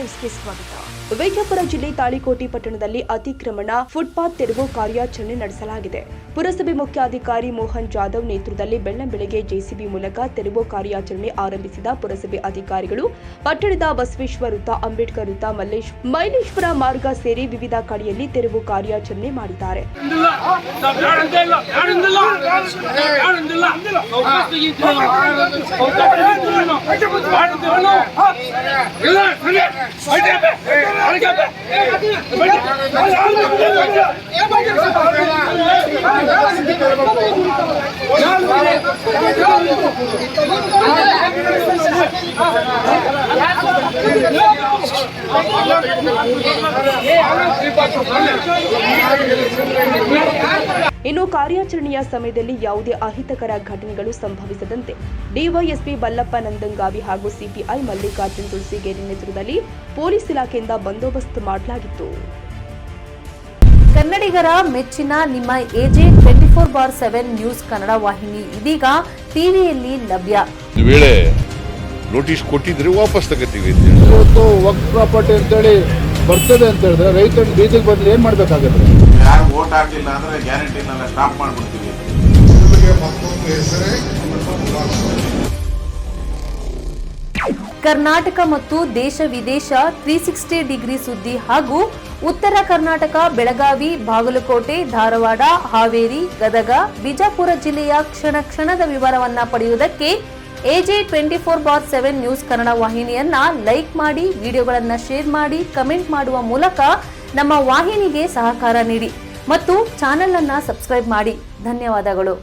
ನ್ಯೂಸ್ಗೆ ಸ್ವಾಗತ. ವಿಜಯಪುರ ಜಿಲ್ಲೆ ತಾಳಿಕೋಟೆ ಪಟ್ಟಣದಲ್ಲಿ ಅತಿಕ್ರಮಣ ಫುಟ್ಪಾತ್ ತೆರವು ಕಾರ್ಯಾಚರಣೆ ನಡೆಸಲಾಗಿದೆ. ಪುರಸಭೆ ಮುಖ್ಯಾಧಿಕಾರಿ ಮೋಹನ್ ಜಾಧವ್ ನೇತೃತ್ವದಲ್ಲಿ ಬೆಳ್ಳಂಬೆಳಗ್ಗೆ ಜೆಸಿಬಿ ಮೂಲಕ ತೆರವು ಕಾರ್ಯಾಚರಣೆ ಆರಂಭಿಸಿದ ಪುರಸಭೆ ಅಧಿಕಾರಿಗಳು ಪಟ್ಟಣದ ಬಸವೇಶ್ವರ ವೃತ್ತ, ಅಂಬೇಡ್ಕರ್ ವೃತ್ತ, ಮೈಲೇಶ್ವರ ಮಾರ್ಗ ಸೇರಿ ವಿವಿಧ ಕಡೆಯಲ್ಲಿ ತೆರವು ಕಾರ್ಯಾಚರಣೆ ಮಾಡಿದ್ದಾರೆ. ಇನ್ನು ಕಾರ್ಯಾಚರಣೆಯ ಸಮಯದಲ್ಲಿ ಯಾವುದೇ ಅಹಿತಕರ ಘಟನೆಗಳು ಸಂಭವಿಸದಂತೆ ಡಿವೈಎಸ್ಪಿ ಬಲ್ಲಪ್ಪ ನಂದಂಗಾವಿ ಹಾಗೂ ಸಿಪಿಐ ಮಲ್ಲಿಕಾರ್ಜುನ್ ತುಳಸಿಗೇರಿ ನೇತೃತ್ವದಲ್ಲಿ ಪೊಲೀಸ್ ಇಲಾಖೆಯಿಂದ ಬಂದೋಬಸ್ತ್ ಮಾಡಲಾಗಿತ್ತು. ಕನ್ನಡಿಗರ ಮೆಚ್ಚಿನ ನಿಮ್ಮ ಎಜೆ 24/7 ನ್ಯೂಸ್ ಕನ್ನಡ ವಾಹಿನಿ ಇದೀಗ ಟಿವಿಯಲ್ಲಿ ಲಭ್ಯ. ಒಂದು ವೇಳೆ ನೋಟಿಸ್ ಕೊಟ್ಟಿದ್ರೆ ವಾಪಸ್ ತಗೋತೀವಿ. ಇವತ್ತು ವಕ್ಫ್ ಪ್ರಾಪರ್ಟಿ ಅಂತೇಳಿ ಬರ್ತದೆ ಅಂತ ಹೇಳಿದ್ರೆ ರೈತರ ಬೀದಿಗೆ ಬಂದ್ರೆ ಏನ್ ಮಾಡ್ಬೇಕಾಗತ್ತೆ? ಯಾರು ವೋಟ್ ಹಾಕಿಲ್ಲ ಅಂದ್ರೆ ಗ್ಯಾರಂಟಿನೆಲ್ಲ ಸ್ಟಾಪ್ ಮಾಡ್ಬಿಡ್ತೀವಿ. ಕರ್ನಾಟಕ ಮತ್ತು ದೇಶ ವಿದೇಶ 360 ಡಿಗ್ರಿ ಸುದ್ದಿ ಹಾಗೂ ಉತ್ತರ ಕರ್ನಾಟಕ, ಬೆಳಗಾವಿ, ಬಾಗಲಕೋಟೆ, ಧಾರವಾಡ, ಹಾವೇರಿ, ಗದಗ, ಬಿಜಾಪುರ ಜಿಲ್ಲೆಯ ಕ್ಷಣ ಕ್ಷಣದ ವಿವರವನ್ನ ಪಡೆಯುವುದಕ್ಕೆ ಎಜೆ 24/7 ನ್ಯೂಸ್ ಕನ್ನಡ ವಾಹಿನಿಯನ್ನ ಲೈಕ್ ಮಾಡಿ, ವಿಡಿಯೋಗಳನ್ನ ಶೇರ್ ಮಾಡಿ, ಕಮೆಂಟ್ ಮಾಡುವ ಮೂಲಕ ನಮ್ಮ ವಾಹಿನಿಗೆ ಸಹಕಾರ ನೀಡಿ ಮತ್ತು ಚಾನೆಲ್ ಅನ್ನ ಸಬ್ಸ್ಕ್ರೈಬ್ ಮಾಡಿ. ಧನ್ಯವಾದಗಳು.